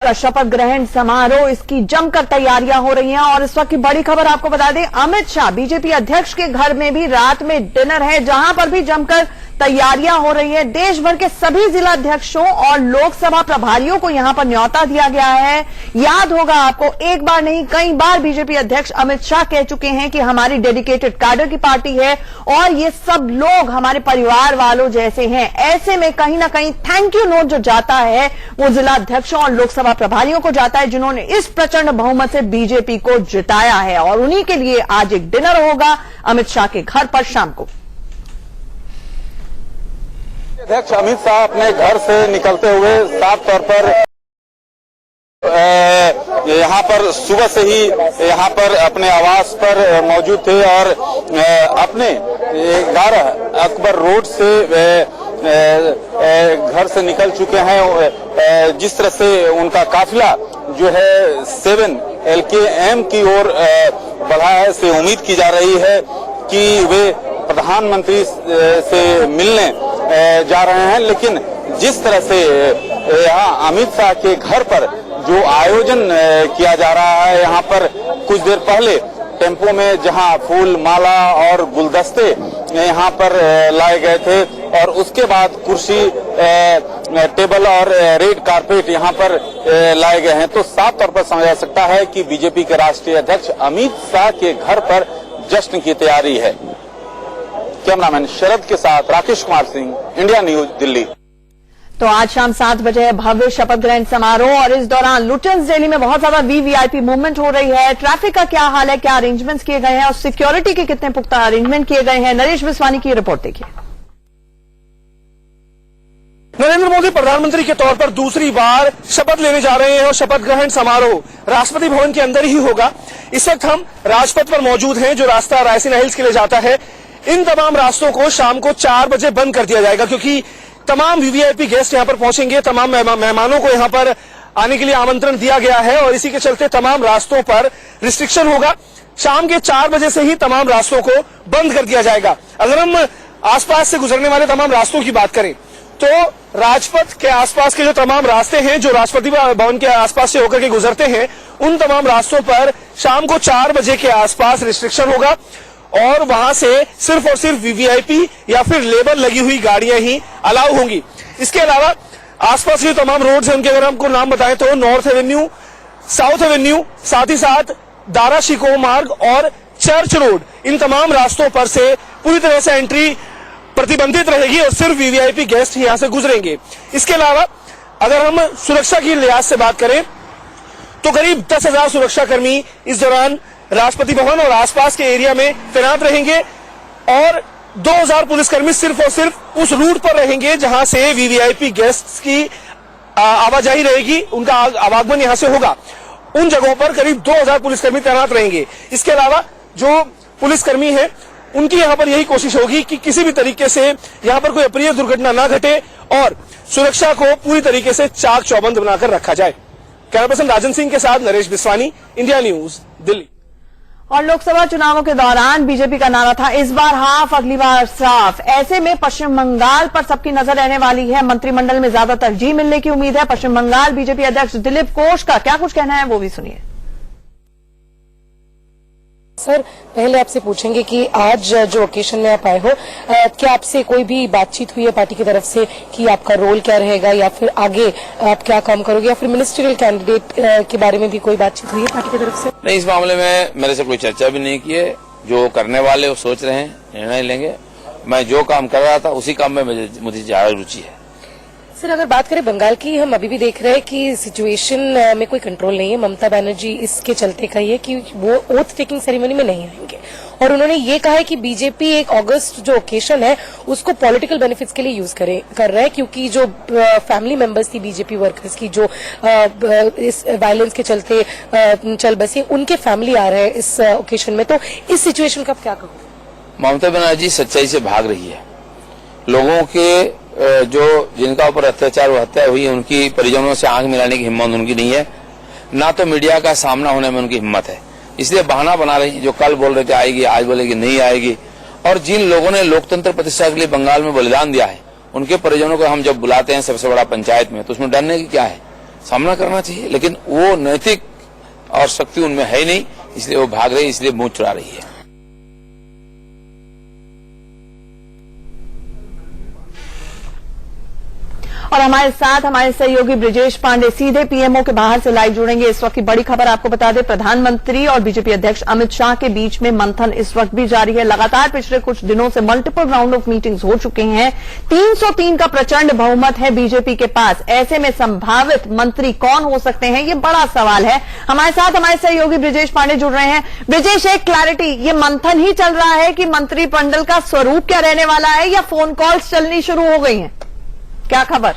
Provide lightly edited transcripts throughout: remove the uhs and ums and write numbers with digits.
शपथ ग्रहण समारोह इसकी जमकर तैयारियां हो रही हैं और इस वक्त की बड़ी खबर आपको बता दें, अमित शाह बीजेपी अध्यक्ष के घर में भी रात में डिनर है, जहां पर भी जमकर तैयारियां हो रही है। देश भर के सभी जिला अध्यक्षों और लोकसभा प्रभारियों को यहां पर न्योता दिया गया है। याद होगा आपको, एक बार नहीं कई बार बीजेपी अध्यक्ष अमित शाह कह चुके हैं कि हमारी डेडिकेटेड कैडर की पार्टी है और ये सब लोग हमारे परिवार वालों जैसे हैं। ऐसे में कहीं ना कहीं थैंक यू नोट जो जाता है वो जिला अध्यक्षों और लोकसभा प्रभारियों को जाता है, जिन्होंने इस प्रचंड बहुमत से बीजेपी को जिताया है। और उन्हीं के लिए आज एक डिनर होगा अमित शाह के घर पर शाम को। अध्यक्ष अमित शाह अपने घर से निकलते हुए साफ तौर पर यहाँ पर सुबह से ही यहाँ पर अपने आवास पर मौजूद थे और अपने 11 अकबर रोड से घर से निकल चुके हैं। जिस तरह से उनका काफिला जो है 7 LKM की ओर बढ़ा है, से उम्मीद की जा रही है कि वे प्रधानमंत्री से मिलने जा रहे हैं। लेकिन जिस तरह से यहाँ अमित शाह के घर पर जो आयोजन किया जा रहा है, यहाँ पर कुछ देर पहले टेम्पो में जहाँ फूल माला और गुलदस्ते यहाँ पर लाए गए थे और उसके बाद कुर्सी टेबल और रेड कारपेट यहाँ पर लाए गए हैं, तो साफ तौर पर समझा जा सकता है कि बीजेपी के राष्ट्रीय अध्यक्ष अमित शाह के घर पर जश्न की तैयारी है। कैमरामैन शरद के साथ राकेश कुमार सिंह, इंडिया न्यूज, दिल्ली। तो आज शाम 7 बजे है भव्य शपथ ग्रहण समारोह और इस दौरान लुटेंस दिल्ली में बहुत ज्यादा वीवीआईपी मूवमेंट हो रही है। ट्रैफिक का क्या हाल है, क्या अरेंजमेंट्स किए गए हैं और सिक्योरिटी के कितने पुख्ता अरेंजमेंट किए गए हैं, नरेश बिस्वानी की रिपोर्ट देखिए। नरेंद्र मोदी प्रधानमंत्री के तौर पर दूसरी बार शपथ लेने जा रहे हैं और शपथ ग्रहण समारोह राष्ट्रपति भवन के अंदर ही होगा। इस वक्त हम राजपथ पर मौजूद हैं, जो रास्ता रायसीना हिल्स के लिए जाता है। इन तमाम रास्तों को शाम को 4 बजे बंद कर दिया जाएगा, क्योंकि तमाम वीवीआईपी गेस्ट यहां पर पहुंचेंगे। तमाम मेहमानों को यहां पर आने के लिए आमंत्रण दिया गया है और इसी के चलते तमाम रास्तों पर रिस्ट्रिक्शन होगा। शाम के 4 बजे से ही तमाम रास्तों को बंद कर दिया जाएगा। अगर हम आसपास से गुजरने वाले तमाम रास्तों की बात करें तो राजपथ के आसपास के जो तमाम रास्ते हैं, जो राष्ट्रपति भवन के आसपास से होकर के गुजरते हैं, उन तमाम रास्तों पर शाम को 4 बजे के आसपास रिस्ट्रिक्शन होगा और वहां से सिर्फ और सिर्फ वीवीआईपी या फिर लेबल लगी हुई गाड़ियां ही अलाउ होंगी। इसके अलावा आसपास के तमाम रोड्स हैं, उनके अगर हमको नाम बताएं तो नॉर्थ एवेन्यू, साउथ एवेन्यू, साथ ही साथ दारा शिकोह मार्ग और चर्च रोड, इन तमाम रास्तों पर से पूरी तरह से एंट्री प्रतिबंधित रहेगी और सिर्फ वीवीआईपी गेस्ट यहां से गुजरेंगे। इसके अलावा अगर हम सुरक्षा की लिहाज से बात करें तो करीब 10,000 सुरक्षाकर्मी इस दौरान राष्ट्रपति भवन और आसपास के एरिया में तैनात रहेंगे और 2,000 पुलिसकर्मी सिर्फ और सिर्फ उस रूट पर रहेंगे जहां से वीवीआईपी गेस्ट्स की आवाजाही रहेगी, उनका आवागमन यहां से होगा। उन जगहों पर करीब 2,000 पुलिसकर्मी तैनात रहेंगे। इसके अलावा जो पुलिसकर्मी हैं, उनकी यहां पर यही कोशिश होगी कि किसी भी तरीके से यहां पर कोई अप्रिय दुर्घटना ना घटे और सुरक्षा को पूरी तरीके से चाक चौबंद बनाकर रखा जाए। कैमरा पर्सन राजन सिंह के साथ नरेश बिस्वानी, इंडिया न्यूज, दिल्ली। और लोकसभा चुनावों के दौरान बीजेपी का नारा था इस बार हाफ अगली बार साफ। ऐसे में पश्चिम बंगाल पर सबकी नजर रहने वाली है। मंत्रिमंडल में ज्यादा तरजीह मिलने की उम्मीद है। पश्चिम बंगाल बीजेपी अध्यक्ष दिलीप घोष का क्या कुछ कहना है, वो भी सुनिए। सर, पहले आपसे पूछेंगे कि आज जो ओकेशन में आप आए हो, क्या आपसे कोई भी बातचीत हुई है पार्टी की तरफ से कि आपका रोल क्या रहेगा या फिर आगे आप क्या काम करोगे या फिर मिनिस्ट्रियल कैंडिडेट के बारे में भी कोई बातचीत हुई है पार्टी की तरफ से? नहीं, इस मामले में मेरे से कोई चर्चा भी नहीं की है। जो करने वाले वो सोच रहे हैं, निर्णय लेंगे। मैं जो काम कर रहा था उसी काम में मुझे ज्यादा रुचि है। सर, अगर बात करें बंगाल की, हम अभी भी देख रहे हैं कि सिचुएशन में कोई कंट्रोल नहीं है। ममता बनर्जी इसके चलते कही है कि वो ओथ टेकिंग सेरेमनी में नहीं आएंगे और उन्होंने ये कहा है कि बीजेपी 1 अगस्त जो ओकेशन है उसको पॉलिटिकल बेनिफिट्स के लिए यूज कर रहा है, क्योंकि जो फैमिली मेंबर्स थी बीजेपी वर्कर्स की जो इस वायलेंस के चलते चल बसी, उनके फैमिली आ रहे हैं इस ओकेशन में। तो इस सिचुएशन का आप क्या कहोगे? ममता बनर्जी सच्चाई से भाग रही है। लोगों के जो जिनका ऊपर अत्याचार हत्या हुई है, उनकी परिजनों से आंख मिलाने की हिम्मत उनकी नहीं है, ना तो मीडिया का सामना होने में उनकी हिम्मत है। इसलिए बहाना बना रही है। जो कल बोल रहे थे आएगी, आज बोलेगी नहीं आएगी। और जिन लोगों ने लोकतंत्र प्रतिष्ठा के लिए बंगाल में बलिदान दिया है, उनके परिजनों को हम जब बुलाते हैं सबसे बड़ा पंचायत में, तो उसमें डरने की क्या है? सामना करना चाहिए, लेकिन वो नैतिक और शक्ति उनमें है ही नहीं, इसलिए वो भाग रही, इसलिए मुंह चुरा रही है। और हमारे साथ हमारे सहयोगी ब्रिजेश पांडे सीधे पीएमओ के बाहर से लाइव जुड़ेंगे। इस वक्त की बड़ी खबर आपको बता दें, प्रधानमंत्री और बीजेपी अध्यक्ष अमित शाह के बीच में मंथन इस वक्त भी जारी है। लगातार पिछले कुछ दिनों से मल्टीपल राउंड ऑफ मीटिंग्स हो चुके हैं। 303 का प्रचंड बहुमत है बीजेपी के पास। ऐसे में संभावित मंत्री कौन हो सकते हैं, ये बड़ा सवाल है। हमारे साथ हमारे सहयोगी ब्रिजेश पांडे जुड़ रहे हैं। ब्रिजेश, एक क्लैरिटी, ये मंथन ही चल रहा है कि मंत्रिमंडल का स्वरूप क्या रहने वाला है, या फोन कॉल्स चलनी शुरू हो गई हैं? क्या खबर?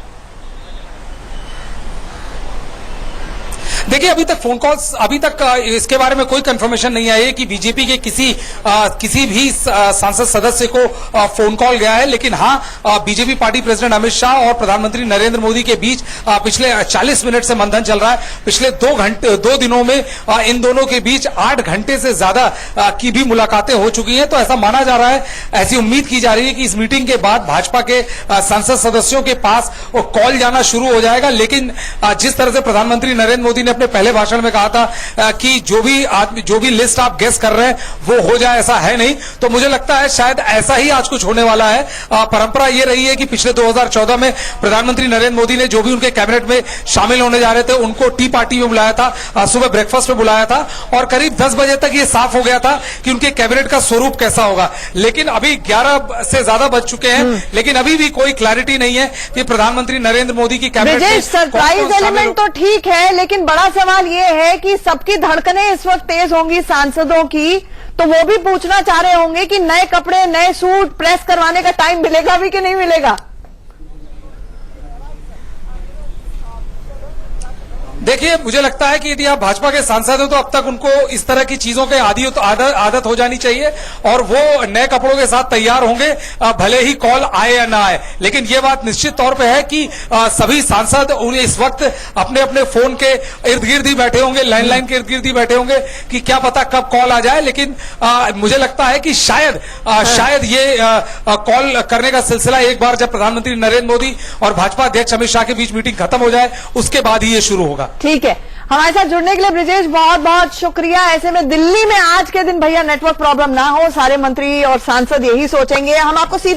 देखिए, अभी तक फोन कॉल्स, अभी तक इसके बारे में कोई कंफर्मेशन नहीं आई है कि बीजेपी के किसी भी सांसद सदस्य को फोन कॉल गया है। लेकिन हाँ, BJP party president Amit Shah और प्रधानमंत्री नरेंद्र मोदी के बीच पिछले 40 मिनट से मंथन चल रहा है। पिछले 2 दिनों में इन दोनों के बीच 8 घंटे से ज्यादा की भी मुलाकातें हो चुकी हैं। तो ऐसा माना जा रहा है, ऐसी उम्मीद की जा रही है कि इस मीटिंग के बाद भाजपा के संसद सदस्यों के पास कॉल जाना शुरू हो जाएगा। लेकिन जिस तरह से प्रधानमंत्री नरेंद्र मोदी ने अपने पहले भाषण में कहा था कि जो भी लिस्ट आप गेस कर रहे हैं वो हो जाए, ऐसा है नहीं। तो मुझे लगता है शायद ऐसा ही आज कुछ होने वाला है। परंपरा ये रही है कि पिछले 2014 में प्रधानमंत्री नरेंद्र मोदी ने जो भी उनके कैबिनेट में शामिल होने जा रहे थे उनको टी पार्टी में बुलाया था, सुबह ब्रेकफास्ट में बुलाया था, और करीब 10 बजे तक ये साफ हो गया था कि उनके कैबिनेट का स्वरूप कैसा होगा। लेकिन अभी 11 से ज्यादा बज चुके हैं, लेकिन अभी भी कोई क्लैरिटी नहीं है कि प्रधानमंत्री नरेंद्र मोदी की कैबिनेट में सरप्राइज एलिमेंट तो ठीक है, लेकिन बड़ा सवाल ये है कि सबकी धड़कनें इस वक्त तेज होंगी सांसदों की, तो वो भी पूछना चाह रहे होंगे कि नए कपड़े, नए सूट प्रेस करवाने का टाइम मिलेगा भी कि नहीं मिलेगा। देखिए, मुझे लगता है कि यदि आप भाजपा के सांसद हो तो अब तक उनको इस तरह की चीजों के आदत हो जानी चाहिए, और वो नए कपड़ों के साथ तैयार होंगे, भले ही कॉल आए या ना आए। लेकिन ये बात निश्चित तौर पे है कि सभी सांसद उन्हें इस वक्त अपने अपने फोन के इर्द गिर्द ही बैठे होंगे, लैंडलाइन के इर्द गिर्द ही बैठे होंगे कि क्या पता कब कॉल आ जाए। लेकिन मुझे लगता है कि शायद ये कॉल करने का सिलसिला एक बार जब प्रधानमंत्री नरेंद्र मोदी और भाजपा अध्यक्ष अमित शाह के बीच मीटिंग खत्म हो जाए उसके बाद ही ये शुरू होगा। ठीक है, हमारे साथ जुड़ने के लिए ब्रिजेश बहुत बहुत शुक्रिया। ऐसे में दिल्ली में आज के दिन भैया नेटवर्क प्रॉब्लम ना हो, सारे मंत्री और सांसद यही सोचेंगे। हम आपको सीधे